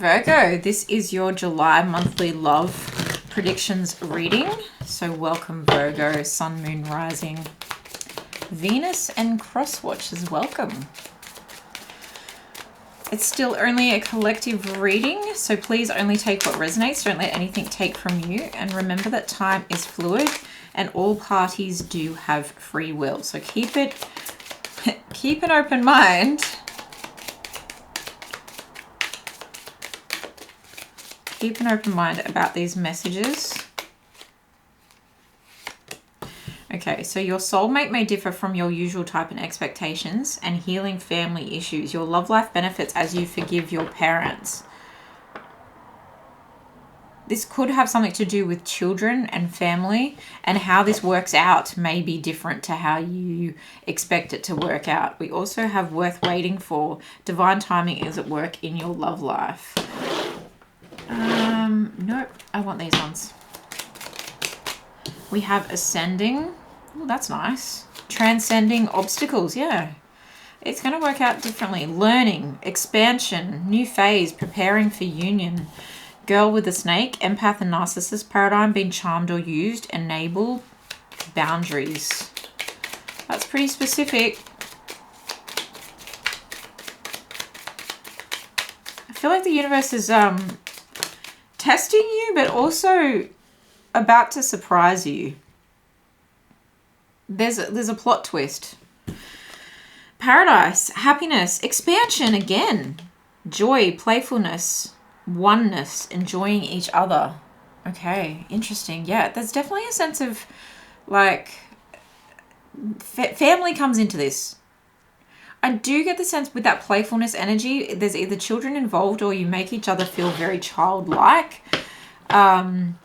Virgo, this is your July monthly love predictions reading. So welcome Virgo, Sun, Moon, Rising, Venus and cross watchers, welcome. It's still only a collective reading, so please only take what resonates. Don't let anything take from you. And remember that time is fluid and all parties do have free will. So keep an open mind. Keep an open mind about these messages. Okay, so your soulmate may differ from your usual type and expectations and healing family issues. Your love life benefits as you forgive your parents. This could have something to do with children and family, and how this works out may be different to how you expect it to work out. We also have worth waiting for. Divine timing is at work in your love life. Nope, I want these ones. We have ascending. Oh, that's nice. Transcending obstacles, yeah. It's going to work out differently. Learning, expansion, new phase, preparing for union. Girl with a snake, empath and narcissist paradigm, being charmed or used, enable, boundaries. That's pretty specific. I feel like the universe is testing you, but also about to surprise you. There's a plot twist. Paradise, happiness, expansion again. Joy, playfulness, oneness, enjoying each other. Okay, interesting. Yeah, there's definitely a sense of like family comes into this. I do get the sense with that playfulness energy, there's either children involved or you make each other feel very childlike. Even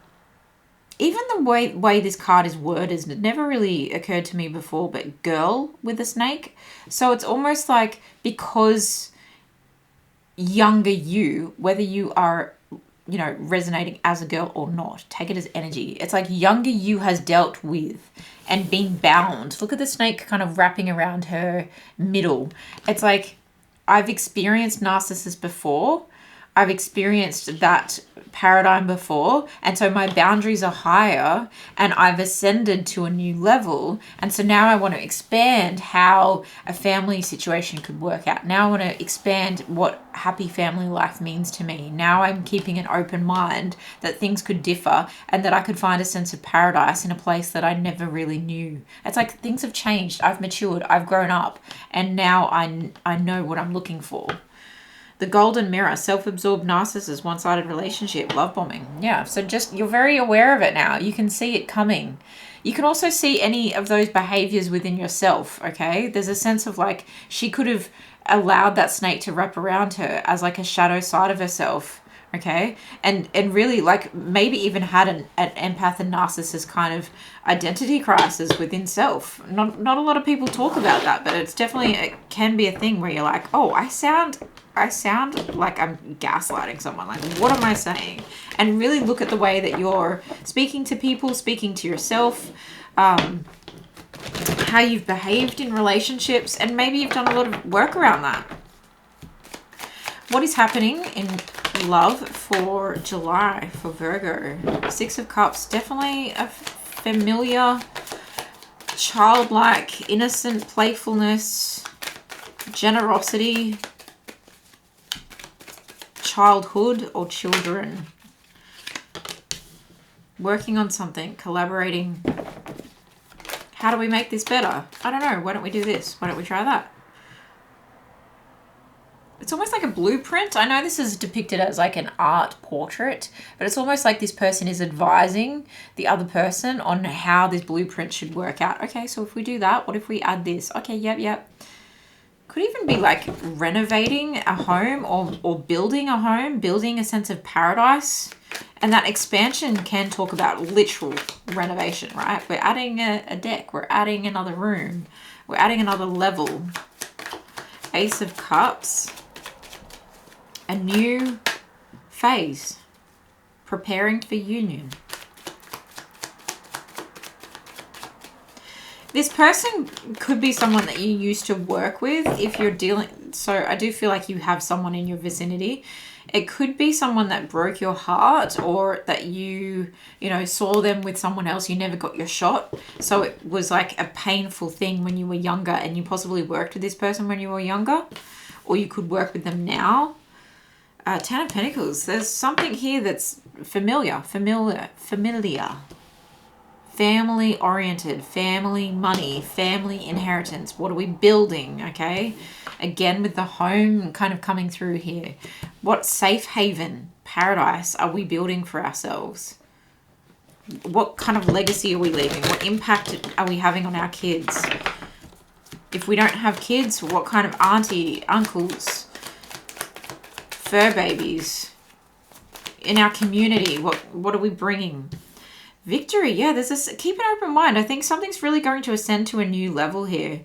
the way this card is worded, it never really occurred to me before, but girl with a snake. So it's almost like because younger you, whether you are, you know, resonating as a girl or not, take it as energy. It's like younger you has dealt with and been bound. Look at the snake kind of wrapping around her middle. It's like I've experienced narcissists before. I've experienced that paradigm before, and so my boundaries are higher and I've ascended to a new level, and so now I want to expand how a family situation could work out. Now I want to expand what happy family life means to me. Now I'm keeping an open mind that things could differ and that I could find a sense of paradise in a place that I never really knew. It's like things have changed. I've matured, I've grown up, and now I know what I'm looking for. The golden mirror, self-absorbed narcissist, one-sided relationship, love bombing. Yeah, so just you're very aware of it now. You can see it coming. You can also see any of those behaviors within yourself, okay? There's a sense of like she could have allowed that snake to wrap around her as like a shadow side of herself, okay? And really like maybe even had an empath and narcissist kind of identity crisis within self. Not a lot of people talk about that, but it's definitely, it can be a thing where you're like, oh, I sound like I'm gaslighting someone. Like, what am I saying? And really look at the way that you're speaking to people, speaking to yourself, how you've behaved in relationships, and maybe you've done a lot of work around that. What is happening in love for July for Virgo? Six of Cups, definitely a familiar, childlike, innocent playfulness, generosity, childhood or children, working on something, collaborating. How do we make this better? I don't know. Why don't we do this? Why don't we try that? It's almost like a blueprint. I know this is depicted as like an art portrait, but it's almost like this person is advising the other person on how this blueprint should work out. Okay, so if we do that, what if we add this? Okay, yep. Could even be like renovating a home or building a home, building a sense of paradise. And that expansion can talk about literal renovation, right? We're adding a deck. We're adding another room. We're adding another level. Ace of Cups. A new phase. Preparing for union. This person could be someone that you used to work with if you're dealing. So I do feel like you have someone in your vicinity. It could be someone that broke your heart, or that you know, saw them with someone else. You never got your shot. So it was like a painful thing when you were younger, and you possibly worked with this person when you were younger, or you could work with them now. Ten of Pentacles. There's something here that's familiar. Family oriented, family money, family inheritance. What are we building? Okay. Again, with the home kind of coming through here. What safe haven, paradise are we building for ourselves? What kind of legacy are we leaving? What impact are we having on our kids? If we don't have kids, what kind of auntie, uncles, fur babies in our community? What are we bringing? Victory. Yeah, there's this. Keep an open mind. I think something's really going to ascend to a new level here.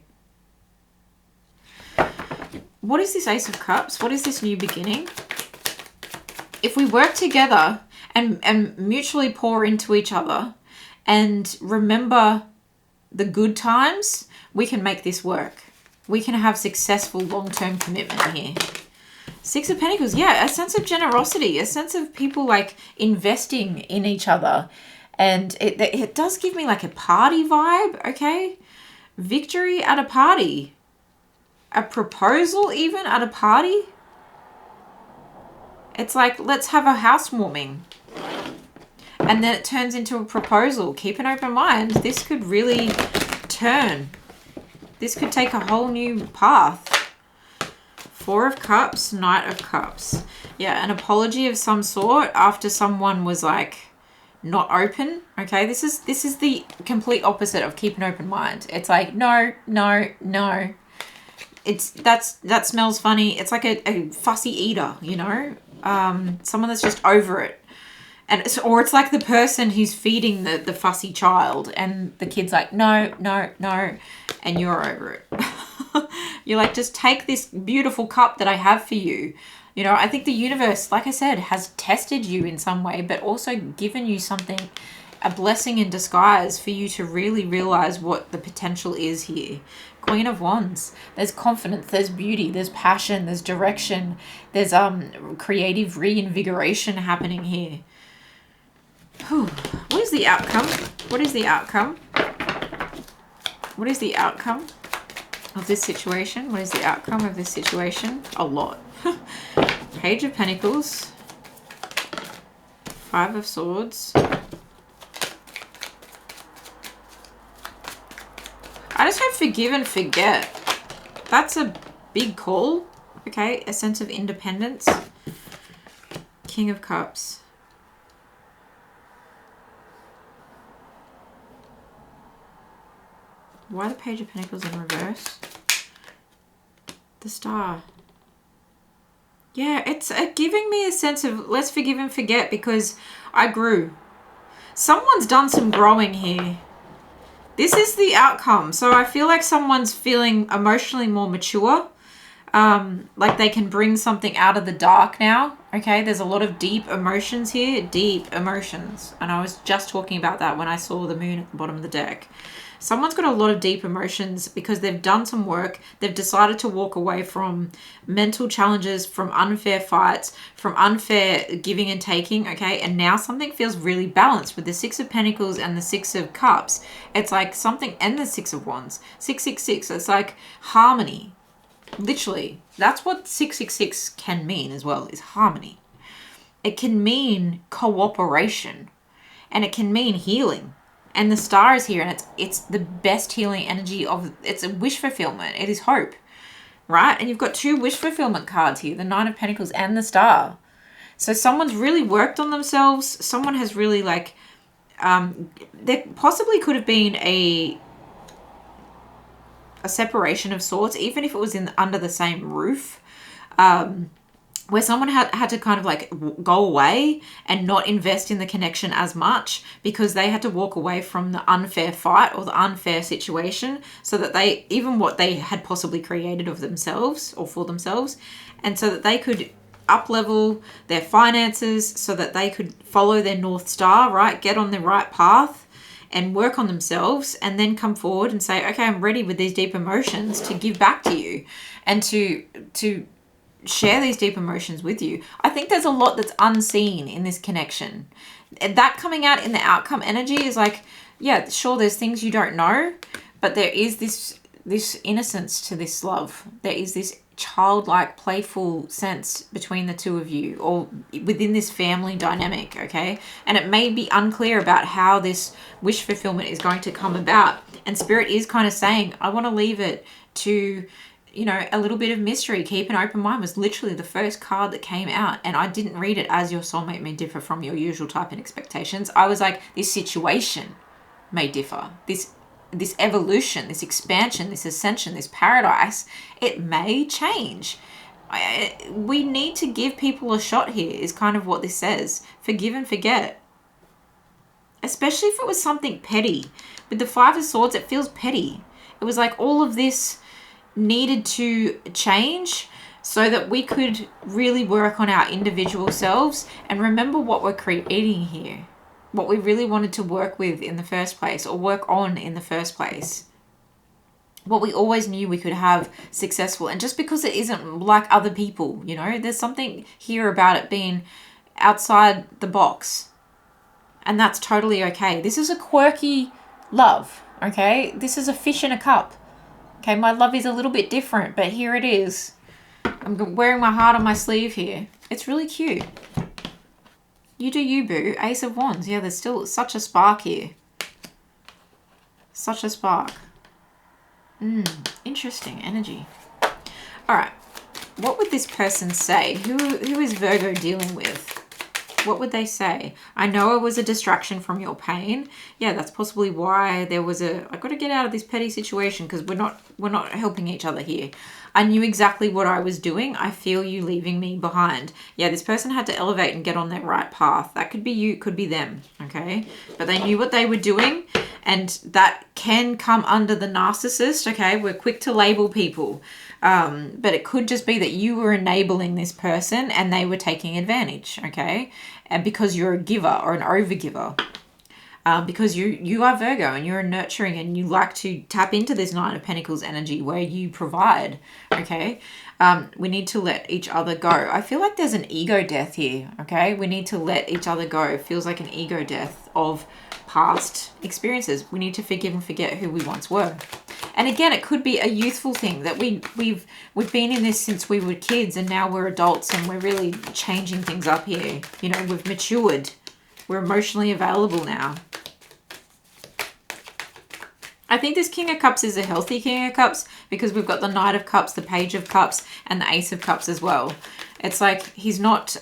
What is this Ace of Cups? What is this new beginning? If we work together and mutually pour into each other and remember the good times, we can make this work. We can have successful long-term commitment here. Six of Pentacles. Yeah, a sense of generosity, a sense of people like investing in each other. And it does give me like a party vibe, okay? Victory at a party. A proposal even at a party. It's like, let's have a housewarming. And then it turns into a proposal. Keep an open mind. This could really turn. This could take a whole new path. Four of Cups, Knight of Cups. Yeah, an apology of some sort after someone was like not open. Okay, this is the complete opposite of keep an open mind. It's like no. That smells funny. It's like a fussy eater, you know, someone that's just over it. And it's like the person who's feeding the fussy child, and the kid's like no, and you're over it. You're like, just take this beautiful cup that I have for you. You know, I think the universe, like I said, has tested you in some way, but also given you something, a blessing in disguise for you to really realize what the potential is here. Queen of Wands. There's confidence, there's beauty, there's passion, there's direction, there's creative reinvigoration happening here. Whew. What is the outcome? What is the outcome? What is the outcome of this situation? What is the outcome of this situation? A lot. Page of Pentacles. Five of Swords. I just hope forgive and forget. That's a big call. Okay, a sense of independence. King of Cups. Why the Page of Pentacles in reverse? The Star. Yeah, it's giving me a sense of let's forgive and forget because I grew. Someone's done some growing here. This is the outcome. So I feel like someone's feeling emotionally more mature. Like they can bring something out of the dark now. Okay, there's a lot of deep emotions here. Deep emotions. And I was just talking about that when I saw the moon at the bottom of the deck. Someone's got a lot of deep emotions because they've done some work. They've decided to walk away from mental challenges, from unfair fights, from unfair giving and taking, okay? And now something feels really balanced with the Six of Pentacles and the Six of Cups. It's like something, and the Six of Wands. 666, it's like harmony. Literally, that's what 666 can mean as well, is harmony. It can mean cooperation, and it can mean healing. And the Star is here, and it's the best healing energy of, it's a wish fulfillment. It is hope, right? And you've got two wish fulfillment cards here, the Nine of Pentacles and the Star. So someone's really worked on themselves. Someone has really like, there possibly could have been a separation of sorts, even if it was under the same roof, where someone had to kind of like go away and not invest in the connection as much because they had to walk away from the unfair fight or the unfair situation, so that they, even what they had possibly created of themselves or for themselves, and so that they could up-level their finances, so that they could follow their North Star, right? Get on the right path and work on themselves, and then come forward and say, okay, I'm ready with these deep emotions to give back to you and to share these deep emotions with you. I think there's a lot that's unseen in this connection. And that coming out in the outcome energy is like, yeah, sure, there's things you don't know, but there is this innocence to this love. There is this childlike, playful sense between the two of you, or within this family dynamic, okay? And it may be unclear about how this wish fulfillment is going to come about. And Spirit is kind of saying, I want to leave it to, you know, a little bit of mystery. Keep an open mind was literally the first card that came out. And I didn't read it as your soulmate may differ from your usual type and expectations. I was like, this situation may differ. This evolution, this expansion, this ascension, this paradise, it may change. We need to give people a shot here is kind of what this says. Forgive and forget. Especially if it was something petty. With the Five of Swords, it feels petty. It was like all of this needed to change so that we could really work on our individual selves and remember what we're creating here. What we really wanted to work with in the first place, or work on in the first place. What we always knew we could have successful. And just because it isn't like other people, you know, there's something here about it being outside the box. And that's totally okay. This is a quirky love, okay? This is a fish in a cup. Okay, my love is a little bit different, but here it is. I'm wearing my heart on my sleeve here. It's really cute. You do you, boo. Ace of Wands. Yeah, there's still such a spark here. Such a spark. Interesting energy. All right. What would this person say? Who is Virgo dealing with? What would they say? I know it was a distraction from your pain. Yeah, that's possibly why there was I got to get out of this petty situation because we're not helping each other here. I knew exactly what I was doing. I feel you leaving me behind. Yeah, this person had to elevate and get on their right path. That could be you, could be them, okay? But they knew what they were doing, and that can come under the narcissist, okay? We're quick to label people. But it could just be that you were enabling this person and they were taking advantage, okay? And because you're a giver or an overgiver. Because you are Virgo and you're nurturing and you like to tap into this Nine of Pentacles energy where you provide, okay? We need to let each other go. I feel like there's an ego death here, okay? We need to let each other go. It feels like an ego death of past experiences. We need to forgive and forget who we once were. And again, it could be a youthful thing that we've been in this since we were kids and now we're adults and we're really changing things up here. You know, we've matured. We're emotionally available now. I think this King of Cups is a healthy King of Cups because we've got the Knight of Cups, the Page of Cups, and the Ace of Cups as well. It's like he's not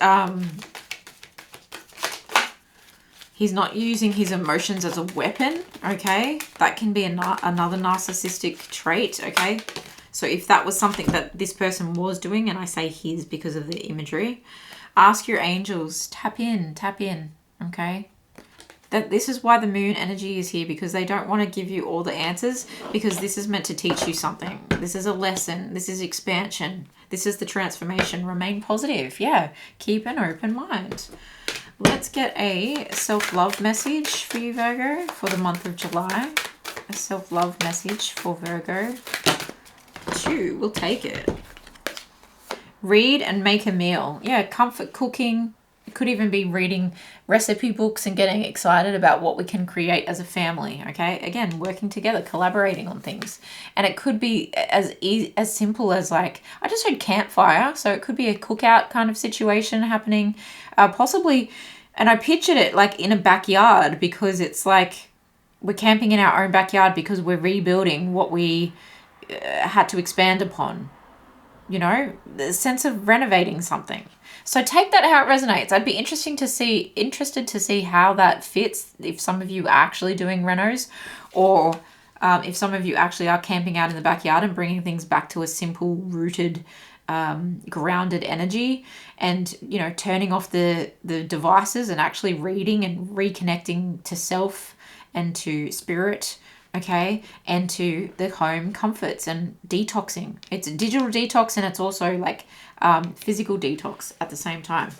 using his emotions as a weapon, okay? That can be another narcissistic trait, okay? So if that was something that this person was doing, and I say his because of the imagery, ask your angels, tap in, okay? That this is why the moon energy is here, because they don't want to give you all the answers, because this is meant to teach you something. This is a lesson. This is expansion. This is the transformation. Remain positive. Yeah. Keep an open mind. Let's get a self-love message for you, Virgo, for the month of July. A self-love message for Virgo. 2. We'll take it. Read and make a meal. Yeah, comfort cooking. It could even be reading recipe books and getting excited about what we can create as a family, okay? Again, working together, collaborating on things. And it could be as simple as like, I just heard campfire, so it could be a cookout kind of situation happening, possibly, and I pictured it like in a backyard because it's like we're camping in our own backyard because we're rebuilding what we had to expand upon, you know, the sense of renovating something. So take that how it resonates. I'd be interested to see how that fits, if some of you are actually doing renos, or if some of you actually are camping out in the backyard and bringing things back to a simple, rooted, grounded energy, and, you know, turning off the devices and actually reading and reconnecting to self and to spirit, okay, and to the home comforts and detoxing. It's a digital detox and it's also like physical detox at the same time.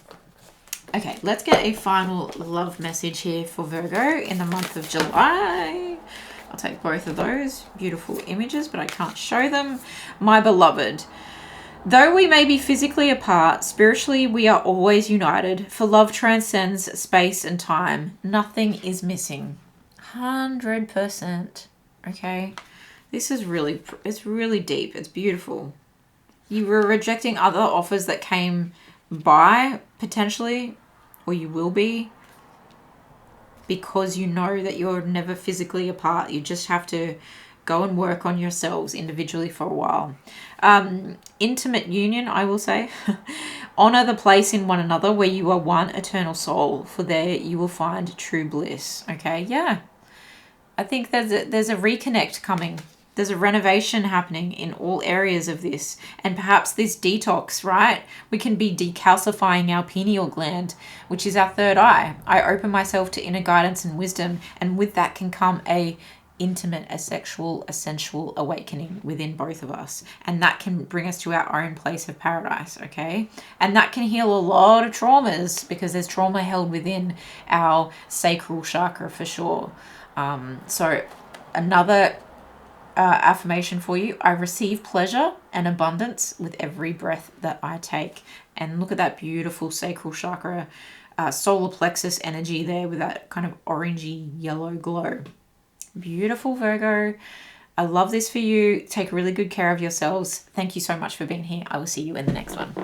Okay, let's get a final love message here for Virgo in the month of July. I'll take both of those beautiful images, but I can't show them. My beloved, though we may be physically apart, spiritually we are always united, for love transcends space and time. Nothing is missing. 100%. Okay? This is really, it's really deep. It's beautiful. You were rejecting other offers that came by, potentially, or you will be, because you know that you're never physically apart. You just have to go and work on yourselves individually for a while. Intimate union, I will say. Honor the place in one another where you are one eternal soul, for there you will find true bliss. Okay, yeah. I think there's a reconnect coming. There's a renovation happening in all areas of this. And perhaps this detox, right? We can be decalcifying our pineal gland, which is our third eye. I open myself to inner guidance and wisdom. And with that can come a intimate, a sexual, a sensual awakening within both of us. And that can bring us to our own place of paradise, okay? And that can heal a lot of traumas, because there's trauma held within our sacral chakra for sure. So another affirmation for you: I receive pleasure and abundance with every breath that I take. And look at that beautiful sacral chakra, solar plexus energy there with that kind of orangey yellow glow. Beautiful, Virgo. I love this for you. Take really good care of yourselves. Thank you so much for being here. I will see you in the next one.